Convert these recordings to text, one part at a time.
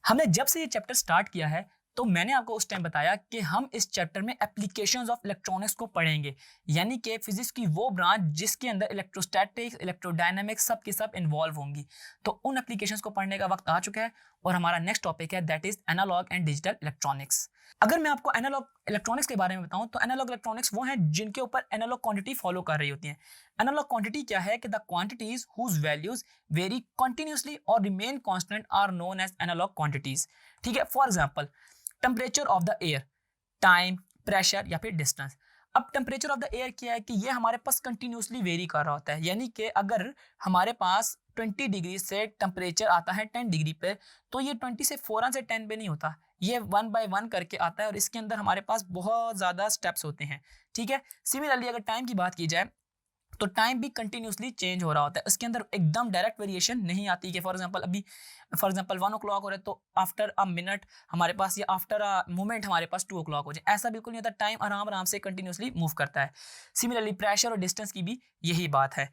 हमने जब से ये चैप्टर स्टार्ट किया है तो मैंने आपको उस टाइम बताया कि हम इस चैप्टर में एप्लीकेशंस ऑफ इलेक्ट्रॉनिक्स को पढ़ेंगे, यानी कि फिजिक्स की वो ब्रांच जिसके अंदर इलेक्ट्रोस्टैटिक्स, इलेक्ट्रोडायनामिक्स सब की सब इन्वॉल्व होंगी। तो उन एप्लीकेशंस को पढ़ने का वक्त आ चुका है और हमारा नेक्स्ट टॉपिक है that is analogue and digital electronics. अगर मैं आपको एनालॉग इलेक्ट्रॉनिक्स के बारे में बताऊं तो एनालॉग इलेक्ट्रॉनिक्स वो हैं जिनके ऊपर एनालॉग क्वांटिटी फॉलो कर रही होती हैं। एनालॉग क्वांटिटी क्या है कि the quantities whose values vary continuously और remain constant are known as analog quantities. ठीक है, for example temperature of the air, time, pressure या फिर डिस्टेंस। अब टेम्परेचर ऑफ द एयर क्या है कि ये हमारे पास कंटिन्यूसली वेरी कर रहा होता है, यानी कि अगर हमारे पास 20 डिग्री से टेम्परेचर आता है 10 डिग्री पे, तो ये 20 से फौरन से 10 पे नहीं होता, ये 1 बाय 1 करके आता है और इसके अंदर हमारे पास बहुत ज़्यादा स्टेप्स होते हैं। ठीक है, सिमिलरली अगर टाइम की बात की जाए तो टाइम भी कंटिन्यूसली चेंज हो रहा होता है, उसके अंदर एकदम डायरेक्ट वेरिएशन नहीं आती कि फॉर एग्जांपल 1 o'clock हो रहा है तो आफ्टर अ मिनट हमारे पास या आफ्टर अ मोमेंट हमारे पास 2 o'clock हो जाए, ऐसा बिल्कुल नहीं होता। टाइम आराम आराम से कंटिन्यूसली मूव करता है। सिमिलरली प्रेशर और डिस्टेंस की भी यही बात है।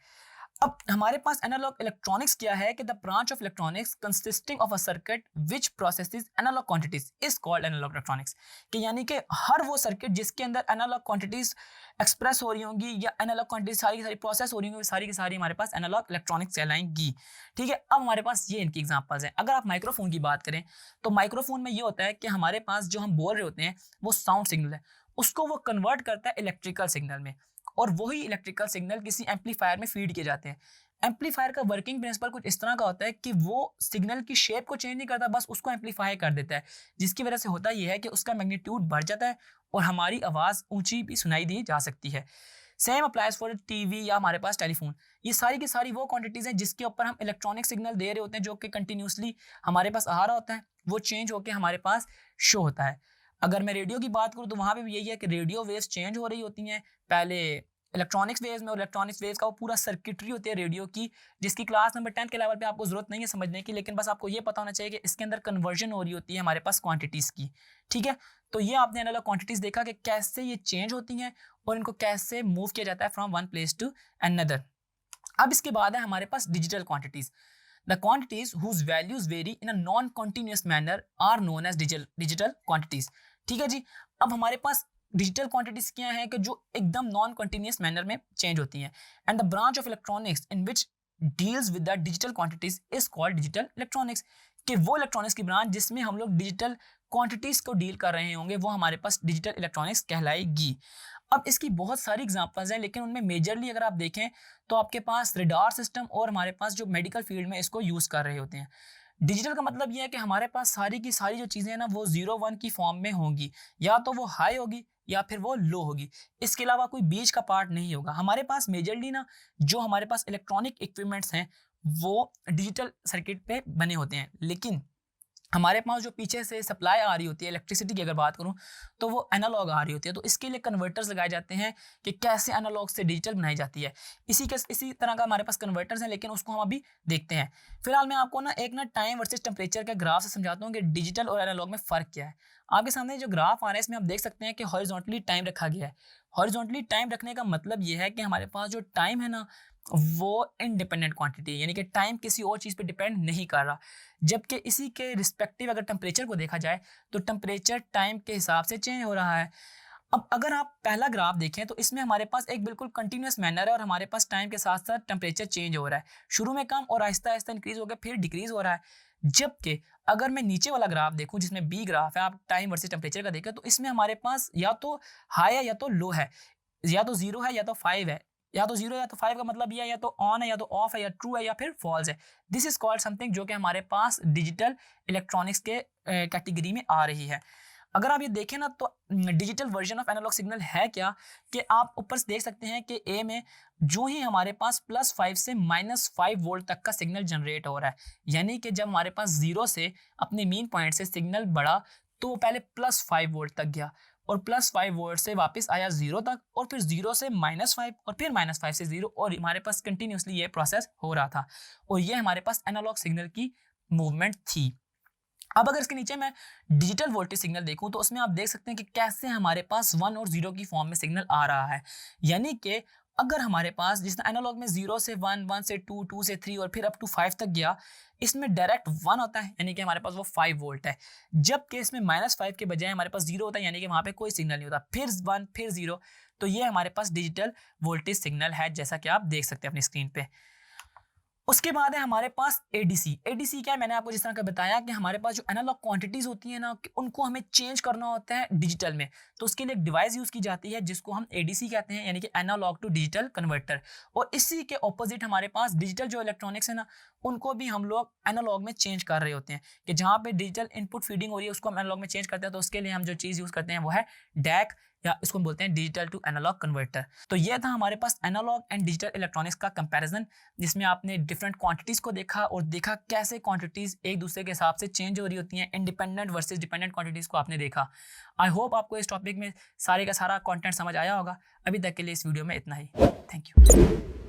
अब हमारे पास एनालॉग इलेक्ट्रॉनिक्स क्या है कि the branch of electronics consisting of a circuit which processes analogue quantities is called analogue electronics. कि यानी कि हर वो सर्किट जिसके अंदर एनालॉग क्वांटिटीज एक्सप्रेस हो रही होंगी या एनालॉग क्वांटिटीज सारी की सारी प्रोसेस हो रही होंगी, सारी की सारी हमारे पास एनालॉग इलेक्ट्रॉनिक्स कहलाएंगी। ठीक है, अब हमारे पास ये इनकी एग्जांपल्स हैं। अगर आप माइक्रोफोन की बात करें तो माइक्रोफोन में ये होता है कि हमारे पास जो हम बोल रहे होते हैं वो साउंड सिग्नल है, उसको वो कन्वर्ट करता है इलेक्ट्रिकल सिग्नल में और वही इलेक्ट्रिकल सिग्नल किसी एम्पलीफायर में फीड किए जाते हैं। एम्पलीफायर का वर्किंग प्रिंसिपल कुछ इस तरह का होता है कि वो सिग्नल की शेप को चेंज नहीं करता, बस उसको एम्पलीफाई कर देता है, जिसकी वजह से होता यह है कि उसका मैग्नीट्यूड बढ़ जाता है और हमारी आवाज़ ऊंची भी सुनाई दी जा सकती है। सेम अप्लाइज फॉर टीवी या हमारे पास टेलीफोन। ये सारी की सारी वो क्वांटिटीज़ हैं जिसके ऊपर हम इलेक्ट्रॉनिक सिग्नल दे रहे होते हैं, जो कि कंटिन्यूसली हमारे पास आ रहा होता है, वो चेंज होकर हमारे पास शो होता है। अगर मैं रेडियो की बात करूँ तो वहाँ पे भी यही है कि रेडियो वेव्स चेंज हो रही होती हैं पहले इलेक्ट्रॉनिक्स वेव्स में, और इलेक्ट्रॉनिक्स वेव्स का वो पूरा सर्किटरी होती है रेडियो की, जिसकी क्लास नंबर 10 के लेवल पे आपको जरूरत नहीं है समझने की, लेकिन बस आपको ये पता होना चाहिए कि इसके अंदर कन्वर्जन हो रही होती है हमारे पास क्वांटिटीज़ की। ठीक है, तो ये आपने एनालॉग क्वांटिटीज़ देखा कि कैसे ये चेंज होती हैं और इनको कैसे मूव किया जाता है from one place to another. अब इसके बाद है हमारे पास digital quantities. The quantities whose values vary in a non continuous manner are known as digital quantities. ठीक है जी, अब हमारे पास डिजिटल क्वांटिटीज क्या है कि जो एकदम नॉन कंटिन्यूस मैनर में चेंज होती हैं, and the branch of electronics in which deals with the digital quantities is called digital electronics. कि वो इलेक्ट्रॉनिक्स की ब्रांच जिसमें हम लोग डिजिटल क्वांटिटीज को डील कर रहे होंगे वो हमारे पास डिजिटल इलेक्ट्रॉनिक्स कहलाएगी। अब इसकी बहुत सारी एग्जांपल्स हैं, लेकिन उनमें मेजरली अगर आप देखें तो आपके पास रडार सिस्टम और हमारे पास जो मेडिकल फील्ड में इसको यूज़ कर रहे होते हैं। डिजिटल का मतलब ये है कि हमारे पास सारी की सारी जो चीज़ें हैं ना वो 0 1 की फॉर्म में होंगी, या तो वो हाई होगी या फिर वो लो होगी, इसके अलावा कोई बीच का पार्ट नहीं होगा। हमारे पास मेजरली ना जो हमारे पास इलेक्ट्रॉनिक इक्विपमेंट्स हैं वो डिजिटल सर्किट पे बने होते हैं, लेकिन हमारे पास जो पीछे से सप्लाई आ रही होती है इलेक्ट्रिसिटी की अगर बात करूं तो वो एनालॉग आ रही होती है, तो इसके लिए कन्वर्टर्स लगाए जाते हैं कि कैसे एनालॉग से डिजिटल बनाई जाती है। इसी तरह का हमारे पास कन्वर्टर्स हैं, लेकिन उसको हम अभी देखते हैं। फिलहाल मैं आपको ना एक ना टाइम वर्सेस टेम्परेचर के ग्राफ से समझाता हूँ कि डिजिटल और एनालॉग में फ़र्क क्या है। आपके सामने जो ग्राफ आ रहा है इसमें आप देख सकते हैं कि हॉरिजॉन्टली टाइम रखा गया है। हॉरिजॉन्टली टाइम रखने का मतलब ये है कि हमारे पास जो टाइम है ना वो इनडिपेंडेंट क्वांटिटी है, यानी कि टाइम किसी और चीज़ पे डिपेंड नहीं कर रहा। जबकि इसी के रिस्पेक्टिव अगर टेम्परेचर को देखा जाए तो टेम्परेचर टाइम के हिसाब से चेंज हो रहा है। अब अगर आप पहला ग्राफ देखें तो इसमें हमारे पास एक बिल्कुल कंटिन्यूअस मैनर है और हमारे पास टाइम के साथ साथ टेम्परेचर चेंज हो रहा है, शुरू में कम और आहिस्ता आहिस्ता इंक्रीज हो गया फिर डिक्रीज हो रहा है। जबकि अगर मैं नीचे वाला ग्राफ देखूं जिसमें बी ग्राफ है, आप टाइम वर्सेस टेम्परेचर का देखें तो इसमें हमारे पास या तो हाई है या तो लो है, या तो 0 है या तो 5 है, या तो 0 या तो 5 का मतलब ये है या तो ऑन है या तो ऑफ है या ट्रू है या फिर फॉल्स है। दिस इज कॉल्ड समथिंग जो कि हमारे पास डिजिटल इलेक्ट्रॉनिक्स के कैटेगरी में आ रही है। अगर आप ये देखें ना तो digital version of analogue signal है क्या कि आप ऊपर से देख सकते हैं कि ए में जो ही हमारे पास +5 से -5 वोल्ट तक का सिग्नल जनरेट हो रहा है, यानी कि जब हमारे पास 0 से अपने मीन पॉइंट से सिग्नल बढ़ा तो वो पहले +5 वोल्ट तक गया और +5 वोल्ट से वापस आया 0 तक और फिर 0 से -5 और फिर -5 से 0, और हमारे पास कंटिन्यूसली ये प्रोसेस हो रहा था और ये हमारे पास एनालॉग सिग्नल की मूवमेंट थी। अब अगर इसके नीचे मैं डिजिटल वोल्टेज सिग्नल देखूं तो उसमें आप देख सकते हैं कि कैसे हमारे पास 1 और 0 की फॉर्म में सिग्नल आ रहा है, यानी कि अगर हमारे पास जिस एनालॉग में 0 से 1, 1 से 2, 2 से 3 और फिर अप टू 5 तक गया, इसमें डायरेक्ट 1 होता है यानी कि हमारे पास वो 5 वोल्ट है। जबकि इसमें -5 के बजाय हमारे पास 0 होता है यानी कि वहाँ पे कोई सिग्नल नहीं होता, फिर 1 फिर 0। तो ये हमारे पास डिजिटल वोल्टेज सिग्नल है, जैसा कि आप देख सकते हैं अपनी स्क्रीन पे। उसके बाद है हमारे पास एडीसी। एडीसी क्या है, मैंने आपको जिस तरह का बताया कि हमारे पास जो एनालॉग क्वांटिटीज होती है ना, कि उनको हमें चेंज करना होता है डिजिटल में। तो उसके लिए एक डिवाइस यूज की जाती है जिसको हम एडीसी कहते हैं, यानी कि एनालॉग टू डिजिटल कन्वर्टर। और इसी के ऑपोजिट हमारे पास डिजिटल जो इलेक्ट्रॉनिक्स है ना, उनको भी हम लोग एनालॉग में चेंज कर रहे होते हैं, कि जहाँ पे डिजिटल इनपुट फीडिंग हो रही है उसको हम एनालॉग में चेंज करते हैं। तो उसके लिए हम जो चीज़ यूज़ करते हैं वो है डैक, या इसको बोलते हैं डिजिटल टू एनालॉग कन्वर्टर। तो ये था हमारे पास एनालॉग एंड डिजिटल इलेक्ट्रॉनिक्स का कंपैरिजन, जिसमें आपने डिफरेंट क्वांटिटीज़ को देखा और देखा कैसे क्वांटिटीज़ एक दूसरे के हिसाब से चेंज हो रही होती हैं। इंडिपेंडेंट वर्सेस डिपेंडेंट क्वांटिटीज़ को आपने देखा। आई होप आपको इस टॉपिक में सारे का सारा कंटेंट समझ आया होगा। अभी तक के लिए इस वीडियो में इतना ही। Thank you.